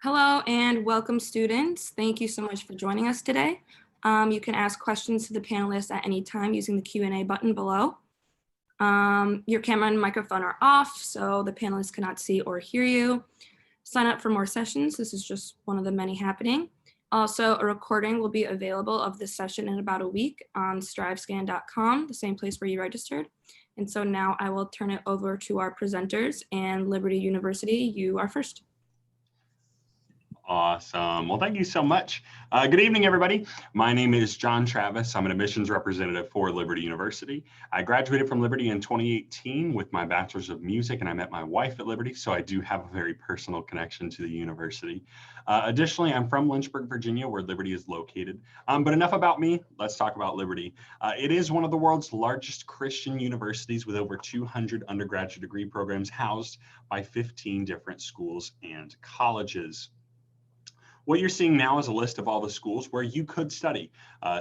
Hello and welcome, students. Thank you so much for joining us today. You can ask questions to the panelists at any time using the Q&A button below. Your camera and microphone are off, so the panelists cannot see or hear you. Sign up for more sessions. This is just one of the many happening. Also, a recording will be available of this session in about a week on strivescan.com, the same place where you registered. And so now I will turn it over to our presenters, and Liberty University, you are first. Awesome. Well, thank you so much. Good evening, everybody. My name is John Travis. I'm an admissions representative for Liberty University. I graduated from Liberty in 2018 with my bachelor's of music, and I met my wife at Liberty, so I do have a very personal connection to the university. Additionally, I'm from Lynchburg, Virginia, where Liberty is located. But enough about me. Let's talk about Liberty. It is one of the world's largest Christian universities with over 200 undergraduate degree programs housed by 15 different schools and colleges. What you're seeing now is a list of all the schools where you could study.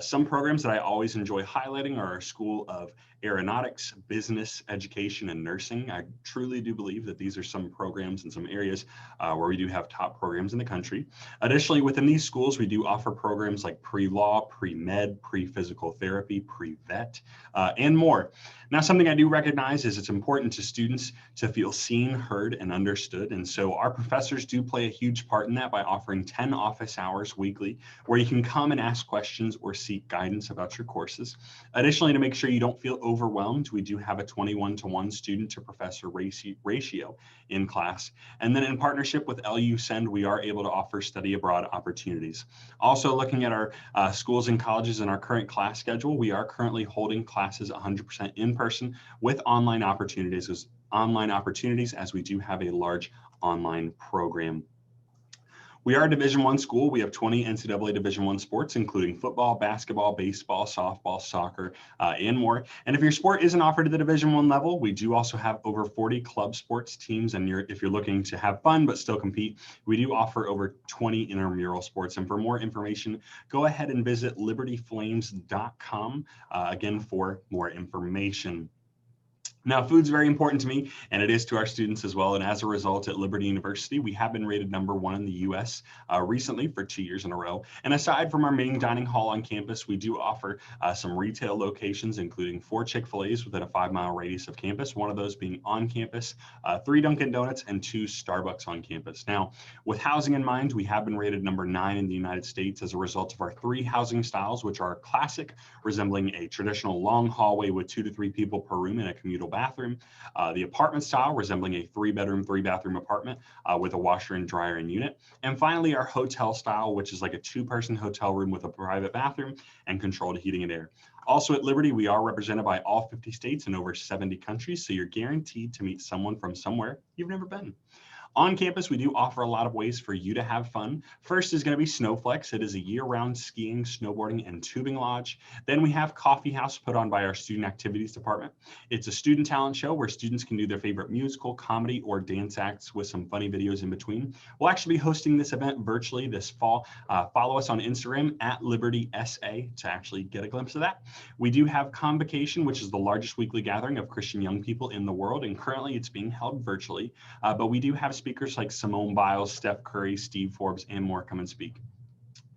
Some programs that I always enjoy highlighting are our School of Aeronautics, Business, Education, and Nursing. I truly do believe that these are some programs in some areas where we do have top programs in the country. Additionally, within these schools, we do offer programs like pre-law, pre-med, pre-physical therapy, pre-vet, and more. Now, something I do recognize is it's important to students to feel seen, heard, and understood. And so our professors do play a huge part in that by offering 10 office hours weekly where you can come and ask questions or seek guidance about your courses. Additionally, to make sure you don't feel overwhelmed, we do have a 21-to-1 student to professor ratio in class. And then in partnership with LU Send, we are able to offer study abroad opportunities. Also, looking at our schools and colleges in our current class schedule, we are currently holding classes 100% in person with online opportunities as we do have a large online program. We are a Division I school. We have 20 NCAA Division I sports, including football, basketball, baseball, softball, soccer, and more. And if your sport isn't offered at the Division I level, we do also have over 40 club sports teams. And if you're looking to have fun but still compete, we do offer over 20 intramural sports. And for more information, go ahead and visit libertyflames.com again for more information. Now, food's very important to me, and it is to our students as well. And as a result, at Liberty University, we have been rated #1 in the U.S. Recently for 2 years in a row. And aside from our main dining hall on campus, we do offer some retail locations, including 4 Chick-fil-A's within a 5-mile radius of campus, one of those being on campus, 3 Dunkin' Donuts, and 2 Starbucks on campus. Now, with housing in mind, we have been rated #9 in the United States as a result of our 3 housing styles, which are classic, resembling a traditional long hallway with 2 to 3 people per room in a communal bathroom, the apartment style resembling a 3-bedroom, 3-bathroom apartment with a washer and dryer and unit, and finally our hotel style, which is like a 2-person hotel room with a private bathroom and controlled heating and air. Also at Liberty, we are represented by all 50 states and over 70 countries, so you're guaranteed to meet someone from somewhere you've never been. On campus, we do offer a lot of ways for you to have fun. First is going to be Snowflex. It is a year-round skiing, snowboarding, and tubing lodge. Then we have Coffee House put on by our Student Activities Department. It's a student talent show where students can do their favorite musical, comedy, or dance acts with some funny videos in between. We'll actually be hosting this event virtually this fall. Follow us on Instagram at LibertySA to actually get a glimpse of that. We do have Convocation, which is the largest weekly gathering of Christian young people in the world, and currently it's being held virtually. But we do have speakers like Simone Biles, Steph Curry, Steve Forbes, and more come and speak.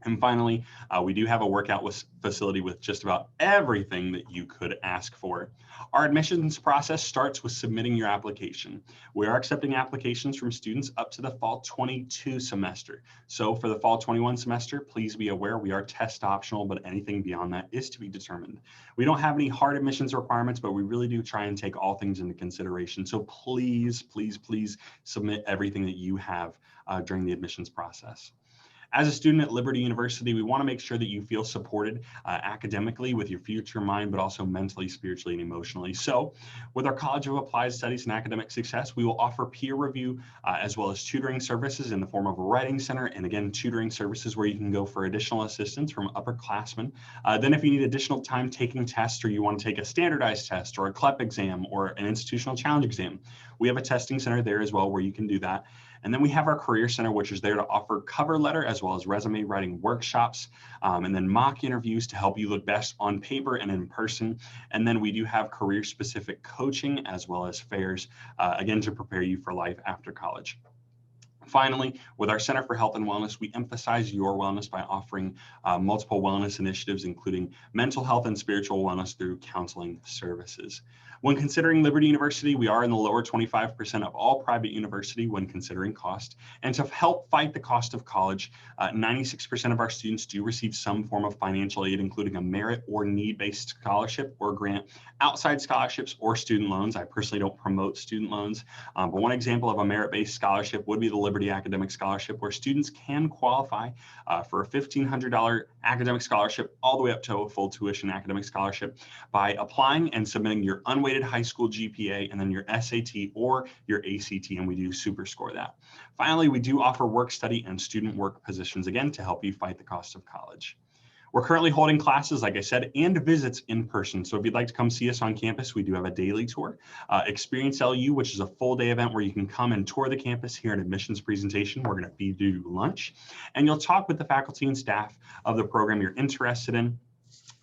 And finally, we do have a workout facility with just about everything that you could ask for. Our admissions process starts with submitting your application. We are accepting applications from students up to the fall 22 semester. So for the fall 21 semester, please be aware we are test optional, but anything beyond that is to be determined. We don't have any hard admissions requirements, but we really do try and take all things into consideration. So please, please, please submit everything that you have during the admissions process. As a student at Liberty University, we want to make sure that you feel supported academically with your future in mind, but also mentally, spiritually, and emotionally. So with our College of Applied Studies and Academic Success, we will offer peer review as well as tutoring services in the form of a writing center, and again, tutoring services where you can go for additional assistance from upperclassmen. Then if you need additional time taking tests, or you want to take a standardized test or a CLEP exam or an institutional challenge exam, we have a testing center there as well where you can do that. And then we have our Career Center, which is there to offer cover letter as well as resume writing workshops, and then mock interviews to help you look best on paper and in person. And then we do have career-specific coaching as well as fairs, again, to prepare you for life after college. Finally, with our Center for Health and Wellness, we emphasize your wellness by offering multiple wellness initiatives, including mental health and spiritual wellness through counseling services. When considering Liberty University, we are in the lower 25% of all private university when considering cost. And to help fight the cost of college, 96% of our students do receive some form of financial aid, including a merit or need-based scholarship or grant, outside scholarships, or student loans. I personally don't promote student loans, but one example of a merit-based scholarship would be the Liberty Academic Scholarship, where students can qualify for a $1,500 academic scholarship all the way up to a full tuition academic scholarship by applying and submitting your unweighted high school GPA and then your SAT or your ACT, and we do super score that. Finally, we do offer work study and student work positions, again, to help you fight the cost of college. We're currently holding classes, like I said, and visits in person. So if you'd like to come see us on campus, we do have a daily tour. Experience LU, which is a full day event where you can come and tour the campus, hear an admissions presentation. We're going to feed you lunch, and you'll talk with the faculty and staff of the program you're interested in.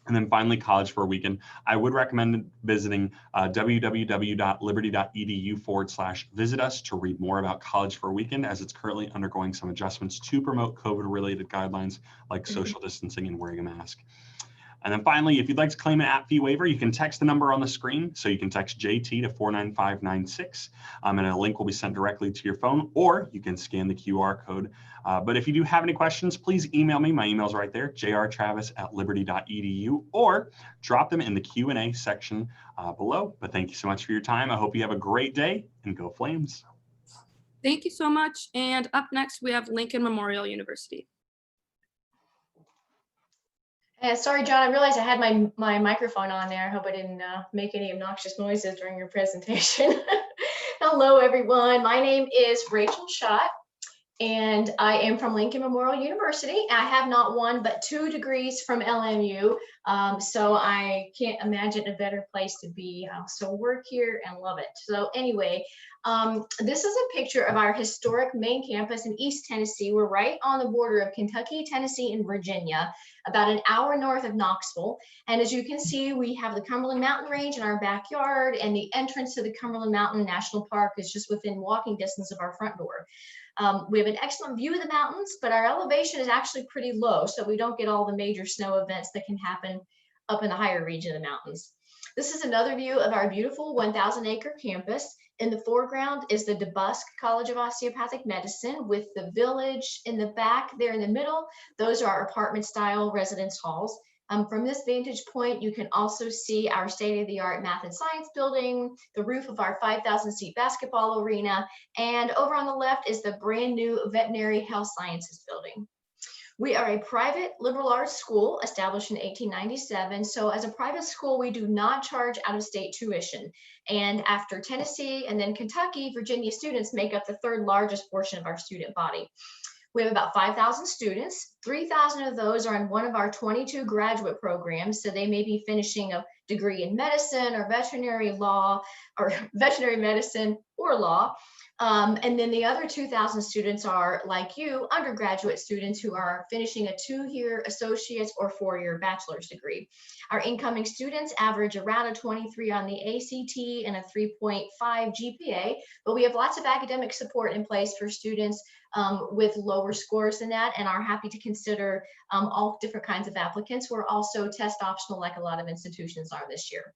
And then finally, College for a Weekend. I would recommend visiting www.liberty.edu/visit us to read more about College for a Weekend, as it's currently undergoing some adjustments to promote COVID-related guidelines like social distancing and wearing a mask. And then finally, if you'd like to claim an app fee waiver, you can text the number on the screen. So you can text JT to 49596, and a link will be sent directly to your phone, or you can scan the QR code. But if you do have any questions, please email me. My email's right there, jrtravis@liberty.edu, or drop them in the Q&A section below. But thank you so much for your time. I hope you have a great day, and go Flames. Thank you so much. And up next, we have Lincoln Memorial University. Sorry, John, I realized I had my microphone on there. I hope I didn't make any obnoxious noises during your presentation. Hello, everyone. My name is Rachel Schott, and I am from Lincoln Memorial University. I have not one, but 2 degrees from LMU, so I can't imagine a better place to be. I also work here and love it. So anyway, this is a picture of our historic main campus in East Tennessee. We're right on the border of Kentucky, Tennessee, and Virginia, about an hour north of Knoxville. And as you can see, we have the Cumberland Mountain Range in our backyard, and the entrance to the Cumberland Mountain National Park is just within walking distance of our front door. We have an excellent view of the mountains, but our elevation is actually pretty low, so we don't get all the major snow events that can happen up in the higher region of the mountains. This is another view of our beautiful 1,000-acre campus. In the foreground is the DeBusk College of Osteopathic Medicine, with the village in the back there in the middle. Those are our apartment-style residence halls. From this vantage point, you can also see our state-of-the-art math and science building, the roof of our 5,000-seat basketball arena, and over on the left is the brand new veterinary health sciences building. We are a private liberal arts school established in 1897. So as a private school, we do not charge out-of-state tuition. And after Tennessee and then Kentucky, Virginia students make up the 3rd largest portion of our student body. We have about 5,000 students. 3,000 of those are in one of our 22 graduate programs. So they may be finishing a degree in medicine or veterinary law, or veterinary medicine or law. And then the other 2,000 students are, like you, undergraduate students who are finishing a 2-year associate's or 4-year bachelor's degree. Our incoming students average around a 23 on the ACT and a 3.5 GPA, but we have lots of academic support in place for students with lower scores than that, and are happy to consider all different kinds of applicants. We're also test optional, like a lot of institutions are this year.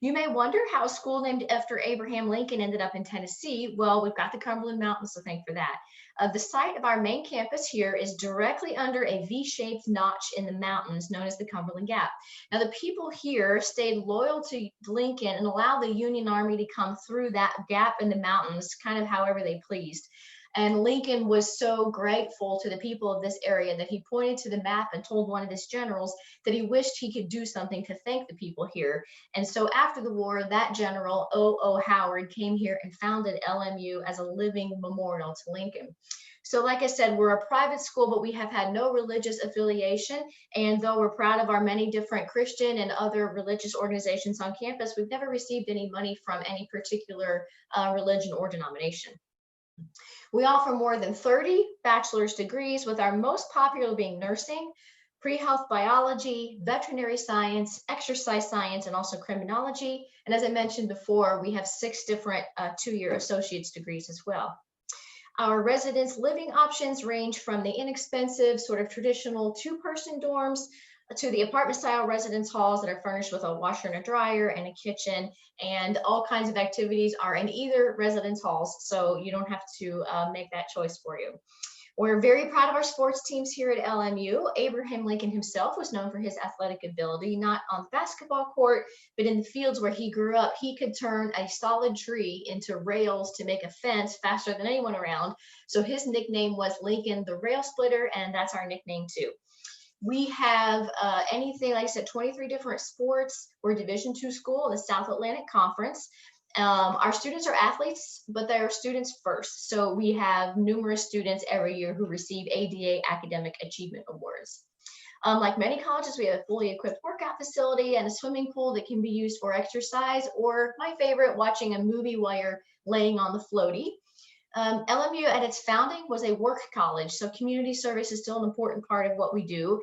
You may wonder how a school named after Abraham Lincoln ended up in Tennessee. Well, we've got the Cumberland Mountains to thank for that. The site of our main campus here is directly under a V-shaped notch in the mountains known as the Cumberland Gap. Now, the people here stayed loyal to Lincoln and allowed the Union Army to come through that gap in the mountains kind of however they pleased. And Lincoln was so grateful to the people of this area that he pointed to the map and told one of his generals that he wished he could do something to thank the people here. And so after the war, that general, O.O. Howard, came here and founded LMU as a living memorial to Lincoln. So like I said, we're a private school, but we have had no religious affiliation. And though we're proud of our many different Christian and other religious organizations on campus, we've never received any money from any particular religion or denomination. We offer more than 30 bachelor's degrees, with our most popular being nursing, pre-health biology, veterinary science, exercise science, and also criminology. And as I mentioned before, we have 6 different 2-year associate's degrees as well. Our residents' living options range from the inexpensive, sort of traditional two-person dorms to the apartment-style residence halls that are furnished with a washer and a dryer and a kitchen, and all kinds of activities are in either residence halls, so you don't have to make that choice for you. We're very proud of our sports teams here at LMU. Abraham Lincoln himself was known for his athletic ability, not on the basketball court, but in the fields where he grew up. He could turn a solid tree into rails to make a fence faster than anyone around. So his nickname was Lincoln the Rail Splitter, and that's our nickname too. We have anything, like I said, 23 different sports. We're a Division II school in the South Atlantic Conference. Our students are athletes, but they're students first. So we have numerous students every year who receive ADA Academic Achievement Awards. Like many colleges, we have a fully equipped workout facility and a swimming pool that can be used for exercise, or my favorite, watching a movie while you're laying on the floaty. LMU at its founding was a work college, so community service is still an important part of what we do.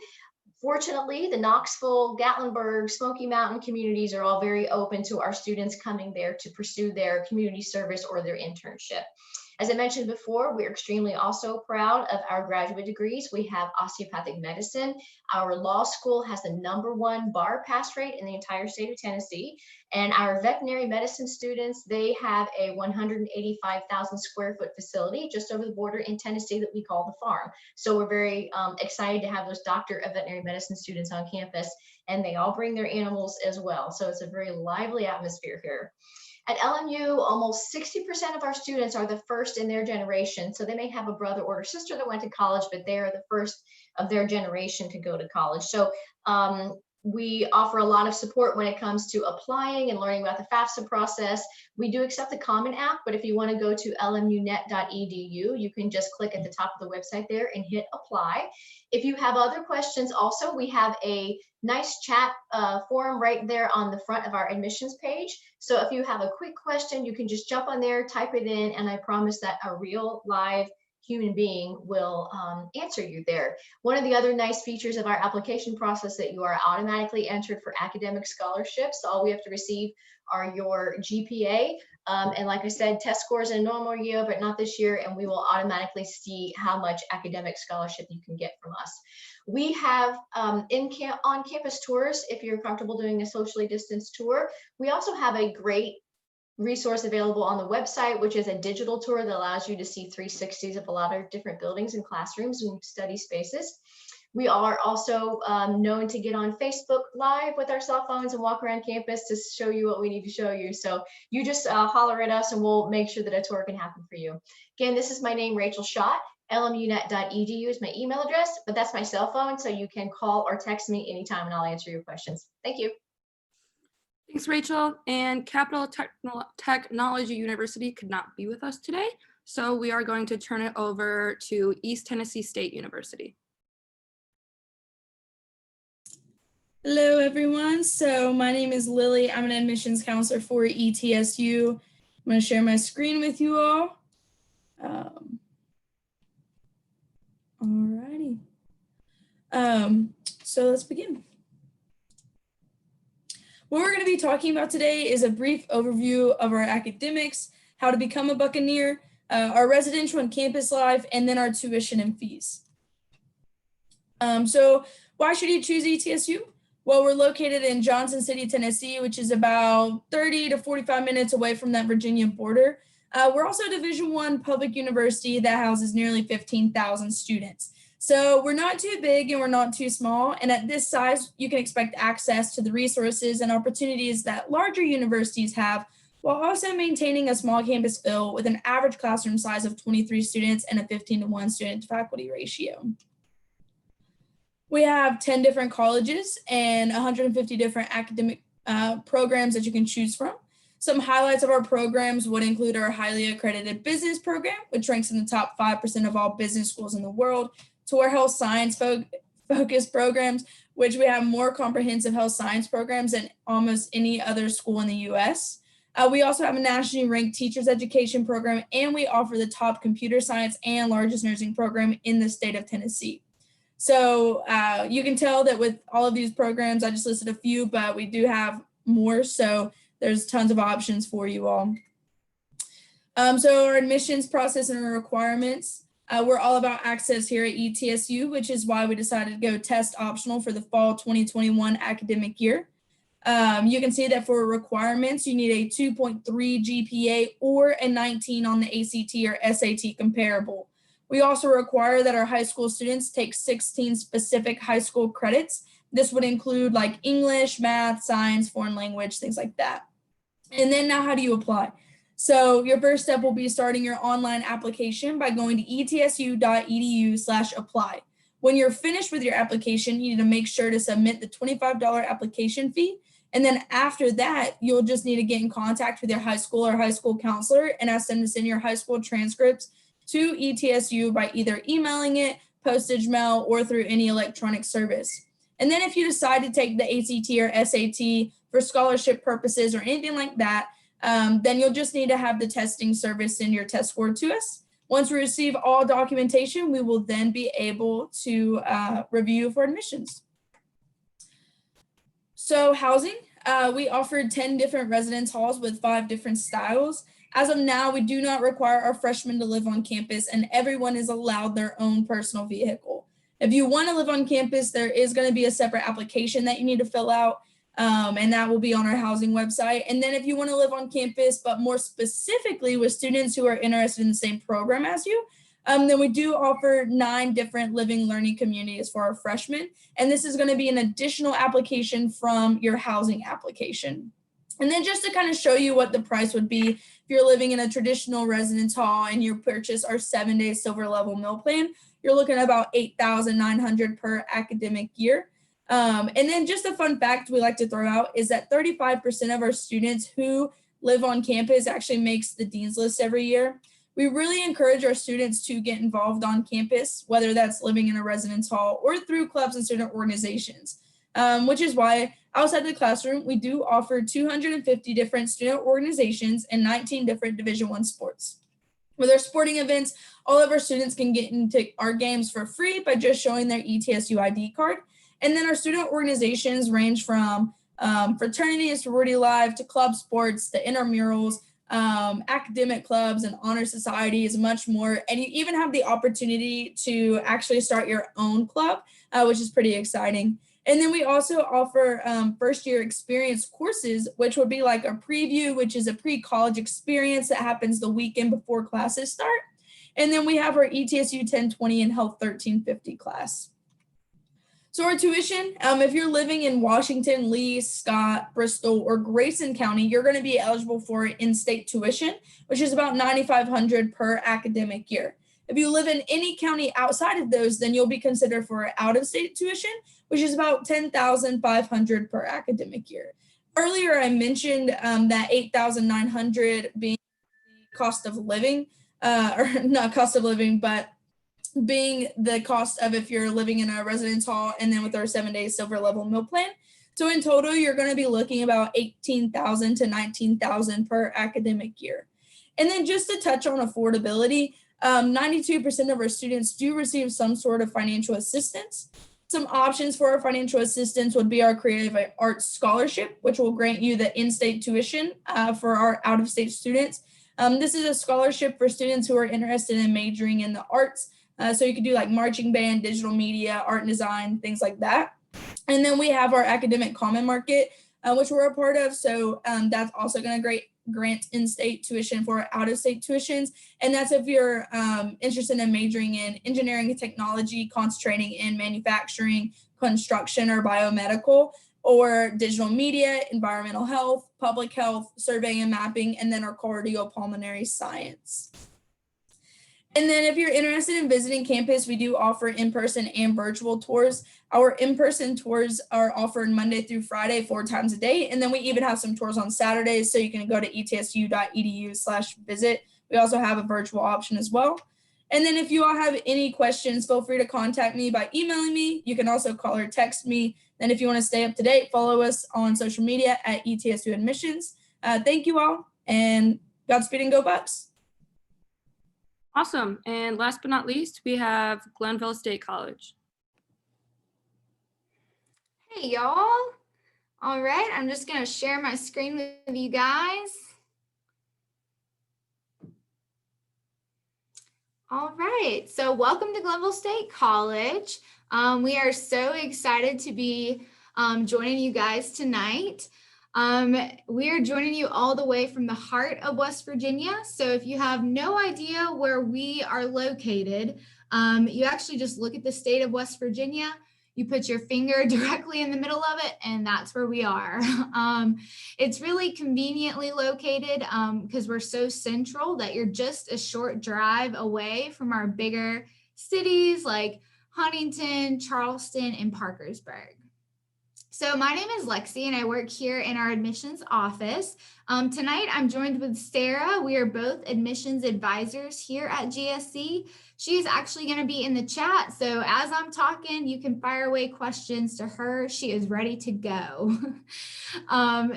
Fortunately, the Knoxville, Gatlinburg, Smoky Mountain communities are all very open to our students coming there to pursue their community service or their internship. As I mentioned before, we're extremely also proud of our graduate degrees. We have osteopathic medicine. Our law school has the #1 bar pass rate in the entire state of Tennessee. And our veterinary medicine students, they have a 185,000 square foot facility just over the border in Tennessee that we call the farm. So we're very excited to have those doctor of veterinary medicine students on campus, and they all bring their animals as well. So it's a very lively atmosphere here. At LMU, almost 60% of our students are the first in their generation. So they may have a brother or sister that went to college, but they are the first of their generation to go to college. So we offer a lot of support when it comes to applying and learning about the FAFSA process. We do accept the Common App, but if you want to go to lmunet.edu, you can just click at the top of the website there and hit apply. If you have other questions also, we have a nice chat forum right there on the front of our admissions page. So if you have a quick question, you can just jump on there, type it in, and I promise that a real live human being will answer you there. One of the other nice features of our application process that you are automatically entered for academic scholarships. All we have to receive are your GPA. And like I said, test scores in a normal year, but not this year, and we will automatically see how much academic scholarship you can get from us. We have on-campus tours if you're comfortable doing a socially distanced tour. We also have a great resource available on the website, which is a digital tour that allows you to see 360s of a lot of different buildings and classrooms and study spaces. We are also known to get on Facebook Live with our cell phones and walk around campus to show you what we need to show you. So you just holler at us and we'll make sure that a tour can happen for you. Again, this is my name, Rachel Schott. lmunet.edu is my email address, but that's my cell phone, so you can call or text me anytime and I'll answer your questions. Thank you. Thanks, Rachel. And Capital Technology University could not be with us today, so we are going to turn it over to East Tennessee State University. Hello, everyone. So my name is Lily. I'm an admissions counselor for ETSU. I'm going to share my screen with you all. Alrighty. So let's begin. What we're going to be talking about today is a brief overview of our academics, how to become a Buccaneer, our residential and campus life, and then our tuition and fees. So why should you choose ETSU? Well, we're located in Johnson City, Tennessee, which is about 30 to 45 minutes away from that Virginia border. We're also a Division I public university that houses nearly 15,000 students. So we're not too big and we're not too small. And at this size, you can expect access to the resources and opportunities that larger universities have, while also maintaining a small campus feel with an average classroom size of 23 students and a 15-to-1 student to faculty ratio. We have 10 different colleges and 150 different academic programs that you can choose from. Some highlights of our programs would include our highly accredited business program, which ranks in the top 5% of all business schools in the world, to our health science focused programs, which we have more comprehensive health science programs than almost any other school in the US. We also have a nationally ranked teachers education program, and we offer the top computer science and largest nursing program in the state of Tennessee. So you can tell that with all of these programs, I just listed a few, but we do have more. So there's tons of options for you all. So our admissions process and our requirements, we're all about access here at ETSU, which is why we decided to go test optional for the fall 2021 academic year. You can see that for requirements, you need a 2.3 GPA or a 19 on the ACT or SAT comparable. We also require that our high school students take 16 specific high school credits. This would include like English, math, science, foreign language, things like that. And then now how do you apply? So your first step will be starting your online application by going to etsu.edu/apply. When you're finished with your application, you need to make sure to submit the $25 application fee. And then after that, you'll just need to get in contact with your high school or high school counselor and ask them to send your high school transcripts to ETSU by either emailing it, postage mail, or through any electronic service. And then if you decide to take the ACT or SAT for scholarship purposes or anything like that, then you'll just need to have the testing service send your test score to us. Once we receive all documentation, we will then be able to review for admissions. So housing, we offered 10 different residence halls with 5 different styles. As of now, we do not require our freshmen to live on campus, and everyone is allowed their own personal vehicle. If you want to live on campus, there is going to be a separate application that you need to fill out, and that will be on our housing website. And then if you want to live on campus, but more specifically with students who are interested in the same program as you, then we do offer 9 different living learning communities for our freshmen. And this is going to be an additional application from your housing application. And then just to kind of show you what the price would be if you're living in a traditional residence hall and you purchase our 7-day silver level meal plan, you're looking at about $8,900 per academic year. And then just a fun fact we like to throw out is that 35% of our students who live on campus actually makes the Dean's List every year. We really encourage our students to get involved on campus, whether that's living in a residence hall or through clubs and student organizations, which is why outside the classroom, we do offer 250 different student organizations and 19 different Division I sports. With our sporting events, all of our students can get into our games for free by just showing their ETSU ID card. And then our student organizations range from fraternity and sorority life to club sports, to intramurals, academic clubs and honor societies, much more. And you even have the opportunity to actually start your own club, which is pretty exciting. And then we also offer first year experience courses, which would be like a preview, which is a pre-college experience that happens the weekend before classes start. And then we have our ETSU 1020 and Health 1350 class. So our tuition, if you're living in Washington, Lee, Scott, Bristol, or Grayson County, you're going to be eligible for in-state tuition, which is about $9,500 per academic year. If you live in any county outside of those, then you'll be considered for out-of-state tuition, which is about $10,500 per academic year. Earlier, I mentioned that $8,900 being the cost of living, or not cost of living, but being the cost of if you're living in a residence hall and then with our 7-day silver level meal plan. So in total, you're going to be looking about $18,000 to $19,000 per academic year. And then just to touch on affordability, 92% of our students do receive some sort of financial assistance. Some options for our financial assistance would be our Creative Arts Scholarship, which will grant you the in-state tuition for our out-of-state students. This is a scholarship for students who are interested in majoring in the arts. So you could do like marching band, digital media, art and design, things like that. And then we have our Academic Common Market, which we're a part of. So that's also going to grant in-state tuition for out-of-state tuitions. And that's if you're interested in majoring in engineering and technology, concentrating in manufacturing, construction, or biomedical, or digital media, environmental health, public health, surveying and mapping, and then our cardiopulmonary science. And then if you're interested in visiting campus, we do offer in-person and virtual tours. Our in-person tours are offered Monday through Friday, 4 times a day. And then we even have some tours on Saturdays, so you can go to etsu.edu/visit. We also have a virtual option as well. And then if you all have any questions, feel free to contact me by emailing me. You can also call or text me. And if you want to stay up to date, follow us on social media at ETSU Admissions. Thank you all, and Godspeed and go Bucks. Awesome. And last but not least, we have Glenville State College. Hey, y'all. All right, I'm just going to share my screen with you guys. All right. So welcome to Glenville State College. We are so excited to be joining you guys tonight. We are joining you all the way from the heart of West Virginia. So if you have no idea where we are located, you actually just look at the state of West Virginia. You put your finger directly in the middle of it, and that's where we are. It's really conveniently located because we're so central that you're just a short drive away from our bigger cities like Huntington, Charleston, and Parkersburg. So my name is Lexi and I work here in our admissions office. Tonight I'm joined with Sarah. We are both admissions advisors here at GSC. She's actually going to be in the chat. So as I'm talking, you can fire away questions to her. She is ready to go.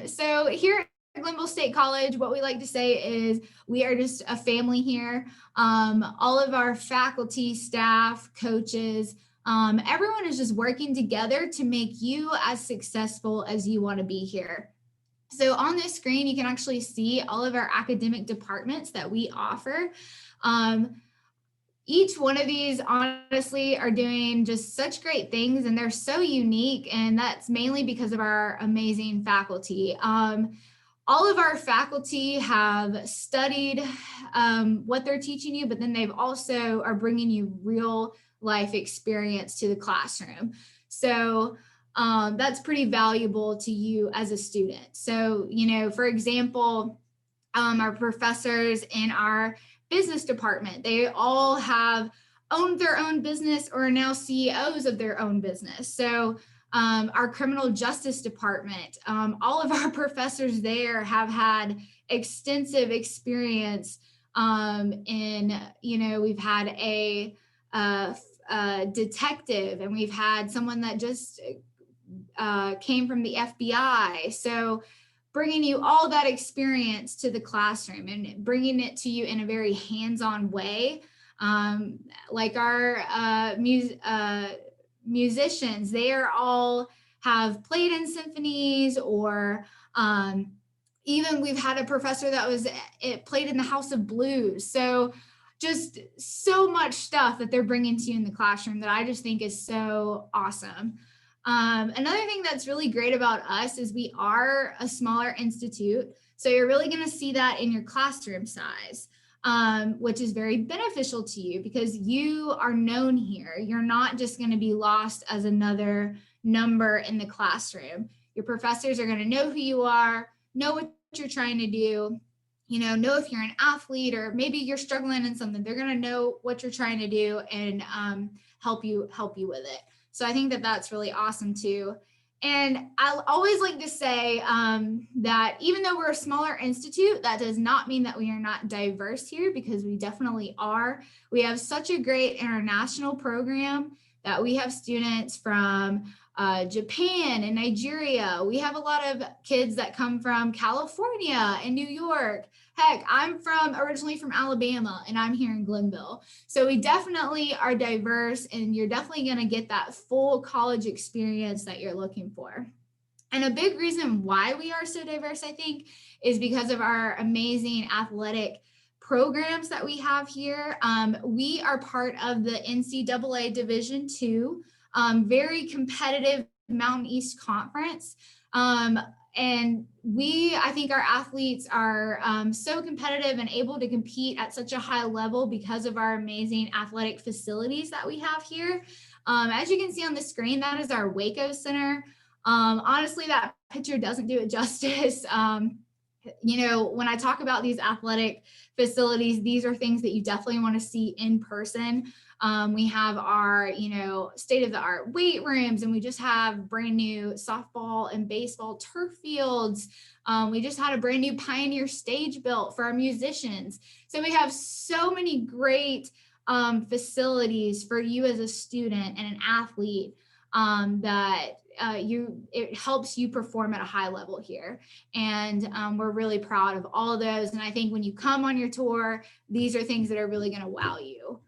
So here at Glenville State College, what we like to say is we are just a family here. All of our faculty, staff, coaches, everyone is just working together to make you as successful as you want to be here. So on this screen, you can actually see all of our academic departments that we offer. Each one of these honestly are doing just such great things and they're so unique, and that's mainly because of our amazing faculty. All of our faculty have studied what they're teaching you, but then they've also are bringing you real life experience to the classroom. So that's pretty valuable to you as a student. So, you know, for example, our professors in our business department, they all have owned their own business or are now CEOs of their own business. So our criminal justice department, all of our professors there have had extensive experience in, you know, we've had a detective, and we've had someone that just came from the FBI. So bringing you all that experience to the classroom and bringing it to you in a very hands-on way. Like our musicians, they are all have played in symphonies, or even we've had a professor that played in the House of Blues. So just so much stuff that they're bringing to you in the classroom that I just think is so awesome. Another thing that's really great about us is we are a smaller institute. So you're really going to see that in your classroom size, which is very beneficial to you because you are known here. You're not just going to be lost as another number in the classroom. Your professors are going to know who you are, know what you're trying to do, you know if you're an athlete or maybe you're struggling in something. They're going to know what you're trying to do and help you with it. So I think that that's really awesome too. And I always like to say that even though we're a smaller institute, that does not mean that we are not diverse here, because we definitely are. We have such a great international program that we have students from Japan and Nigeria. We have a lot of kids that come from California and New York. Heck, I'm originally from Alabama, and I'm here in Glenville. So we definitely are diverse, and you're definitely going to get that full college experience that you're looking for. And a big reason why we are so diverse, I think, is because of our amazing athletic programs that we have here. We are part of the NCAA Division II, very competitive Mountain East Conference. And I think our athletes are so competitive and able to compete at such a high level because of our amazing athletic facilities that we have here. As you can see on the screen, that is our Waco Center. Honestly, that picture doesn't do it justice. You know, when I talk about these athletic facilities, these are things that you definitely want to see in person. We have our, state-of-the-art weight rooms, and we just have brand new softball and baseball turf fields. We just had a brand new Pioneer stage built for our musicians. So we have so many great facilities for you as a student and an athlete that it helps you perform at a high level here. And we're really proud of all of those. And I think when you come on your tour, these are things that are really going to wow you.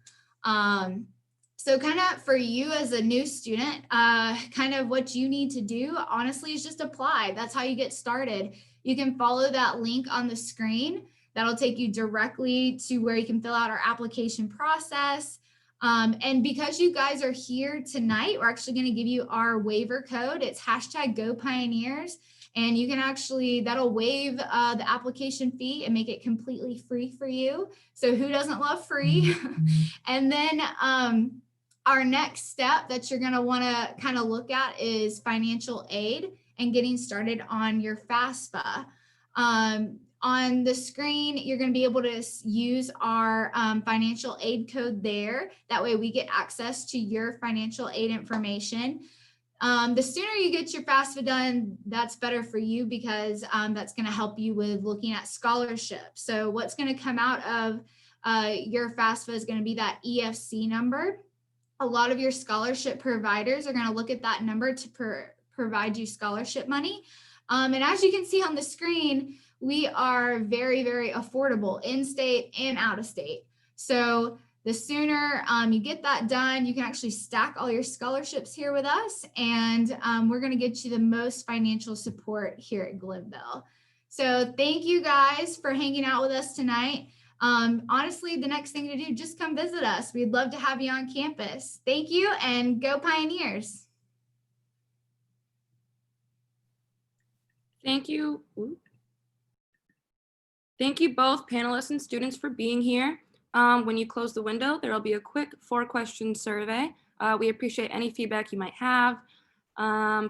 So kind of for you as a new student, kind of what you need to do, honestly, is just apply. That's how you get started. You can follow that link on the screen. That'll take you directly to where you can fill out our application process. And because you guys are here tonight, we're actually going to give you our waiver code. It's #GoPioneers. And you can actually, that'll waive the application fee and make it completely free for you. So who doesn't love free? And then our next step that you're gonna wanna kind of look at is financial aid and getting started on your FAFSA. On the screen, you're going to be able to use our financial aid code there. That way we get access to your financial aid information. The sooner you get your FAFSA done, that's better for you because that's going to help you with looking at scholarships. So what's going to come out of your FAFSA is going to be that EFC number. A lot of your scholarship providers are going to look at that number to provide you scholarship money. And as you can see on the screen, we are very, very affordable in-state and out-of-state. So the sooner you get that done, you can actually stack all your scholarships here with us, and we're going to get you the most financial support here at Glenville. So thank you guys for hanging out with us tonight. Honestly, the next thing to do, just come visit us. We'd love to have you on campus. Thank you, and go Pioneers. Thank you. Thank you both panelists and students for being here. When you close the window, there will be a quick 4-question survey. We appreciate any feedback you might have.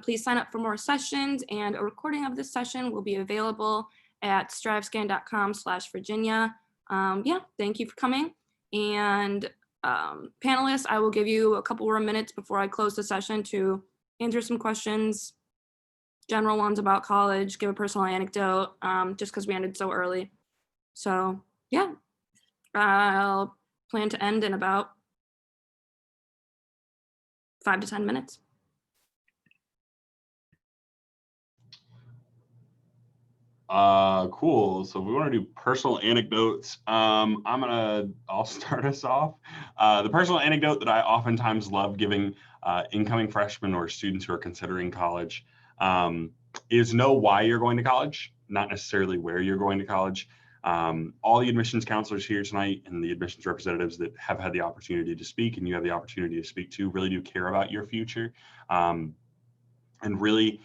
Please sign up for more sessions, and a recording of this session will be available at strivescan.com/Virginia. Yeah, thank you for coming. And panelists, I will give you a couple more minutes before I close the session to answer some questions, general ones about college, give a personal anecdote, just because we ended so early. So yeah, I'll plan to end in about 5 to 10 minutes. Cool. So we want to do personal anecdotes. I'll start us off. The personal anecdote that I oftentimes love giving incoming freshmen or students who are considering college is know why you're going to college, not necessarily where you're going to college. All the admissions counselors here tonight and the admissions representatives that have had the opportunity to speak and you have the opportunity to speak to really do care about your future. And really,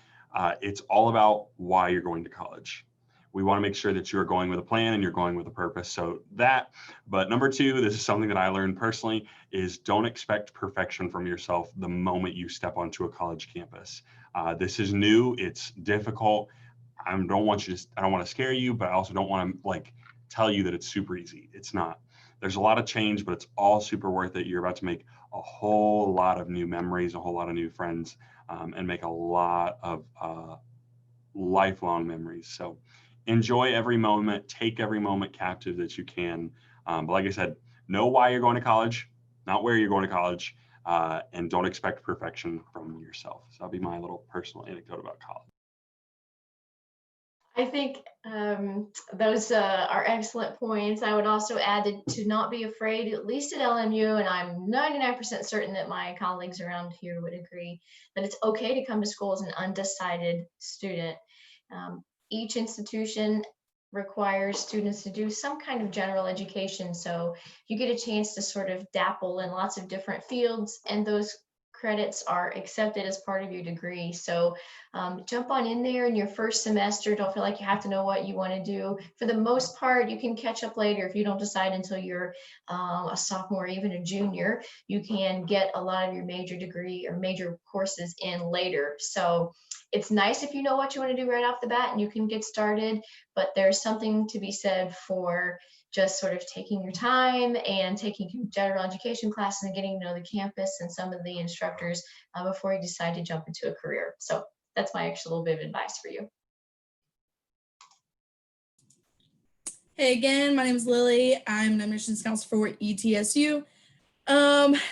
it's all about why you're going to college. We want to make sure that you're going with a plan and you're going with a purpose. So that, but number 2, this is something that I learned personally, is don't expect perfection from yourself the moment you step onto a college campus. This is new, it's difficult. I don't want to scare you, but I also don't want to tell you that it's super easy. It's not. There's a lot of change, but it's all super worth it. You're about to make a whole lot of new memories, a whole lot of new friends, and make a lot of lifelong memories. So enjoy every moment, take every moment captive that you can. But like I said, know why you're going to college, not where you're going to college, and don't expect perfection from yourself. So that'll be my little personal anecdote about college. I think those are excellent points. I would also add to not be afraid, at least at LMU, and I'm 99% certain that my colleagues around here would agree, that it's okay to come to school as an undecided student. Each institution requires students to do some kind of general education, so you get a chance to sort of dabble in lots of different fields, and those credits are accepted as part of your degree. So jump on in there in your first semester. Don't feel like you have to know what you want to do. For the most part, you can catch up later. If you don't decide until you're a sophomore, even a junior, you can get a lot of your major degree or major courses in later. So it's nice if you know what you want to do right off the bat and you can get started, but there's something to be said for just sort of taking your time and taking general education classes and getting to know the campus and some of the instructors before you decide to jump into a career. So that's my extra little bit of advice for you. Hey again, my name is Lily. I'm an admissions counselor for ETSU.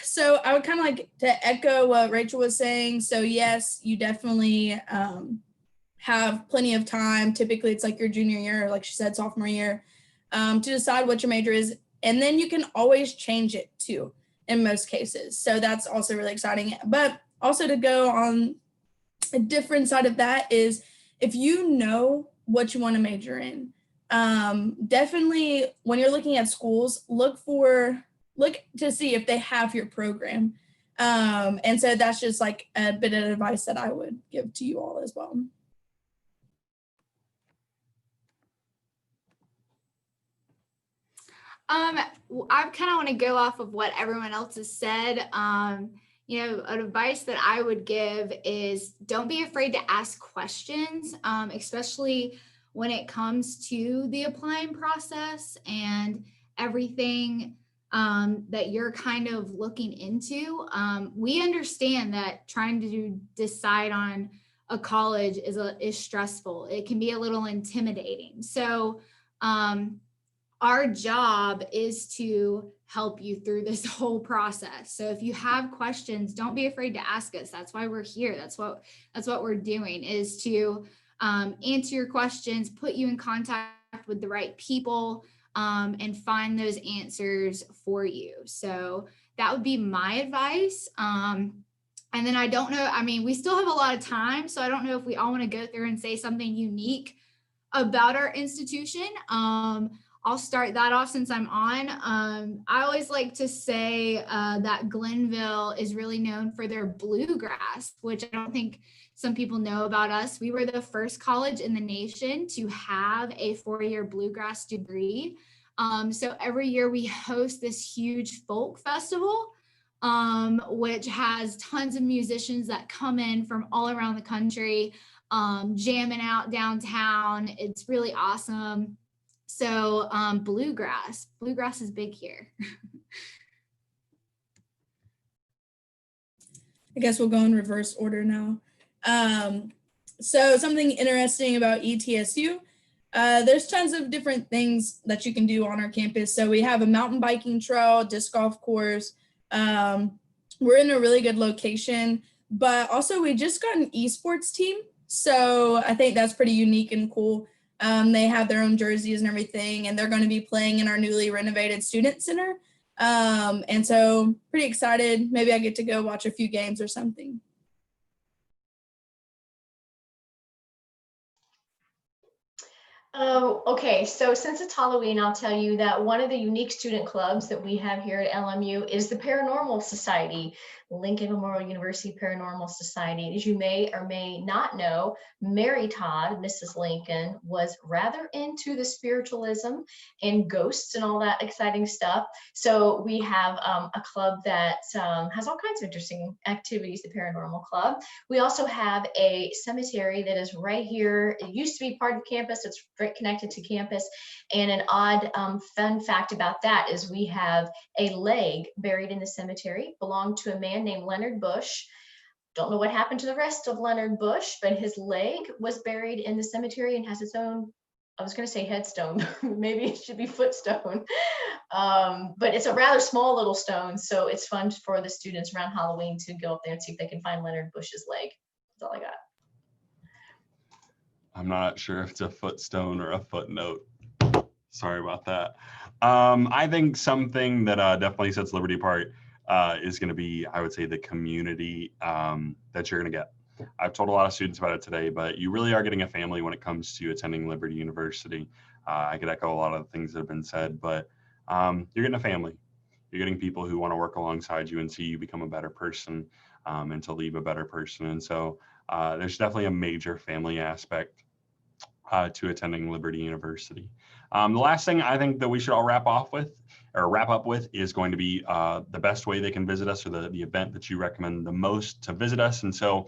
So I would kind of like to echo what Rachel was saying. So yes, you definitely have plenty of time. Typically it's like your junior year, or like she said, sophomore year, to decide what your major is. And then you can always change it too, in most cases. So that's also really exciting. But also to go on a different side of that is if you know what you want to major in, Definitely when you're looking at schools, look to see if they have your program. And so that's just like a bit of advice that I would give to you all as well. I kind of want to go off of what everyone else has said. You know, an advice that I would give is don't be afraid to ask questions, especially when it comes to the applying process and everything that you're kind of looking into. We understand that trying to decide on a college is stressful. It can be a little intimidating. So, our job is to help you through this whole process. So if you have questions, don't be afraid to ask us. That's why we're here. That's what we're doing, is to answer your questions, put you in contact with the right people, and find those answers for you. So that would be my advice. And then I don't know, I mean, we still have a lot of time, so I don't know if we all want to go through and say something unique about our institution. I'll start that off since I'm on. I always like to say that Glenville is really known for their bluegrass, which I don't think some people know about us. We were the first college in the nation to have a 4-year bluegrass degree. So every year we host this huge folk festival, which has tons of musicians that come in from all around the country, jamming out downtown. It's really awesome. So bluegrass is big here. I guess we'll go in reverse order now. So something interesting about ETSU, there's tons of different things that you can do on our campus. So we have a mountain biking trail, disc golf course. We're in a really good location, but also we just got an esports team. So I think that's pretty unique and cool. They have their own jerseys and everything, and they're going to be playing in our newly renovated student center. And so pretty excited. Maybe I get to go watch a few games or something. Okay, so since it's Halloween, I'll tell you that one of the unique student clubs that we have here at LMU is the Paranormal Society, Lincoln Memorial University Paranormal Society. As you may or may not know, Mary Todd, Mrs. Lincoln, was rather into the spiritualism and ghosts and all that exciting stuff. So we have a club that has all kinds of interesting activities, the Paranormal Club. We also have a cemetery that is right here. It used to be part of campus. It's right connected to campus. And an odd fun fact about that is we have a leg buried in the cemetery, belonged to a man named Leonard Bush. Don't know what happened to the rest of Leonard Bush, but his leg was buried in the cemetery and has its own, I was going to say headstone, maybe it should be footstone. But it's a rather small little stone. So it's fun for the students around Halloween to go up there and see if they can find Leonard Bush's leg. That's all I got. I'm not sure if it's a footstone or a footnote. Sorry about that. I think something that definitely sets Liberty apart is going to be, I would say, the community that you're going to get. I've told a lot of students about it today, but you really are getting a family when it comes to attending Liberty University. I could echo a lot of the things that have been said, but you're getting a family. You're getting people who want to work alongside you and see you become a better person and to leave a better person. And so there's definitely a major family aspect to attending Liberty University. The last thing I think that we should all wrap up with is going to be the best way they can visit us, or the event that you recommend the most to visit us. And so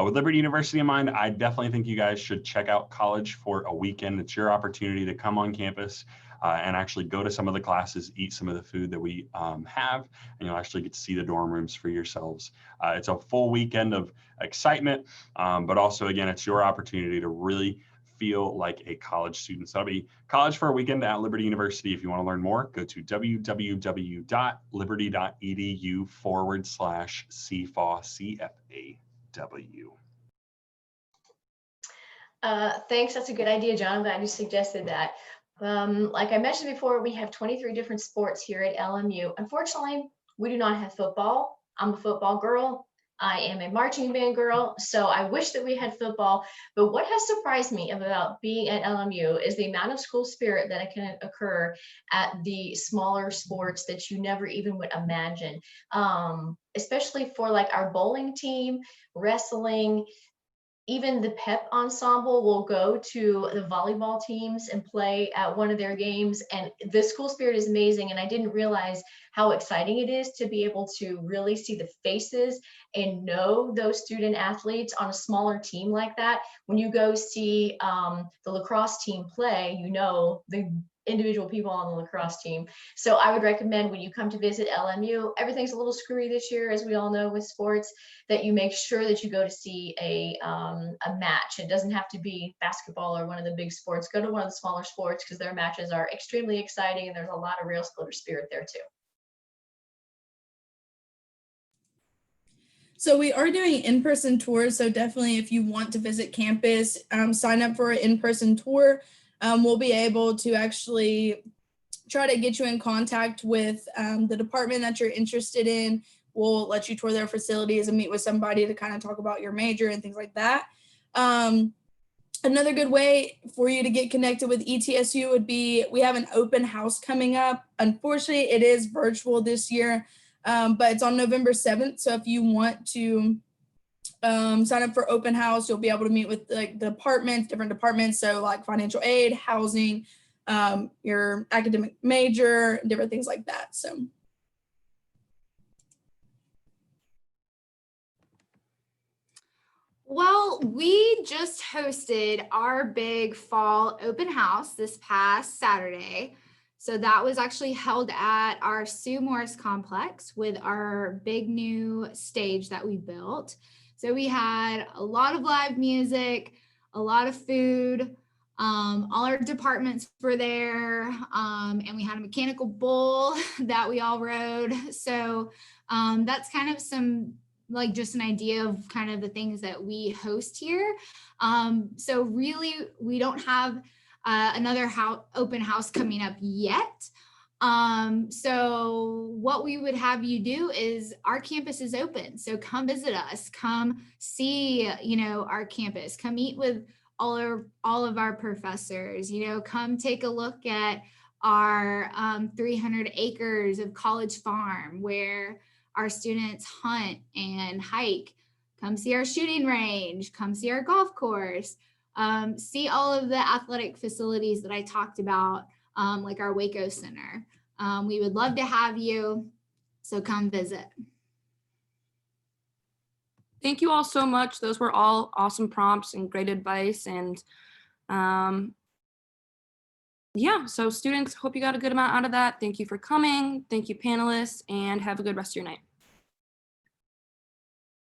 with Liberty University in mind, I definitely think you guys should check out college for a weekend. It's your opportunity to come on campus and actually go to some of the classes, eat some of the food that we have, and you'll actually get to see the dorm rooms for yourselves. It's a full weekend of excitement, but also, again, it's your opportunity to really feel like a college student. So that'll be College for a Weekend at Liberty University. If you want to learn more, go to www.liberty.edu/CFAW. Thanks. That's a good idea, John. I'm glad you suggested that. Like I mentioned before, we have 23 different sports here at LMU. Unfortunately, we do not have football. I'm a football girl. I am a marching band girl, so I wish that we had football. But what has surprised me about being at LMU is the amount of school spirit that can occur at the smaller sports that you never even would imagine. Especially for like our bowling team, wrestling, even the pep ensemble will go to the volleyball teams and play at one of their games. And the school spirit is amazing. And I didn't realize how exciting it is to be able to really see the faces and know those student athletes on a smaller team like that. When you go see the lacrosse team play, you know the individual people on the lacrosse team. So I would recommend when you come to visit LMU, everything's a little screwy this year, as we all know with sports, that you make sure that you go to see a match. It doesn't have to be basketball or one of the big sports. Go to one of the smaller sports because their matches are extremely exciting and there's a lot of real school spirit there too. So we are doing in-person tours. So definitely if you want to visit campus, sign up for an in-person tour. We'll be able to actually try to get you in contact with the department that you're interested in. We'll let you tour their facilities and meet with somebody to kind of talk about your major and things like that. Another good way for you to get connected with ETSU would be, we have an open house coming up. Unfortunately, it is virtual this year, but it's on November 7th. So if you want to sign up for open house, you'll be able to meet with like different departments. So like financial aid, housing, your academic major, different things like that. So. Well, we just hosted our big fall open house this past Saturday. So that was actually held at our Sue Morris complex with our big new stage that we built. So we had a lot of live music, a lot of food. All our departments were there, and we had a mechanical bull that we all rode. So that's kind of like just an idea of kind of the things that we host here. So really, we don't have another open house coming up yet. So what we would have you do is, our campus is open. So come visit us, come see, our campus, come meet with all of our professors, come take a look at our 300 acres of College Farm where our students hunt and hike. Come see our shooting range, come see our golf course, see all of the athletic facilities that I talked about, like our Waco Center. We would love to have you, so come visit. Thank you all so much. Those were all awesome prompts and great advice. And yeah, so students, hope you got a good amount out of that. Thank you for coming. Thank you, panelists, and have a good rest of your night.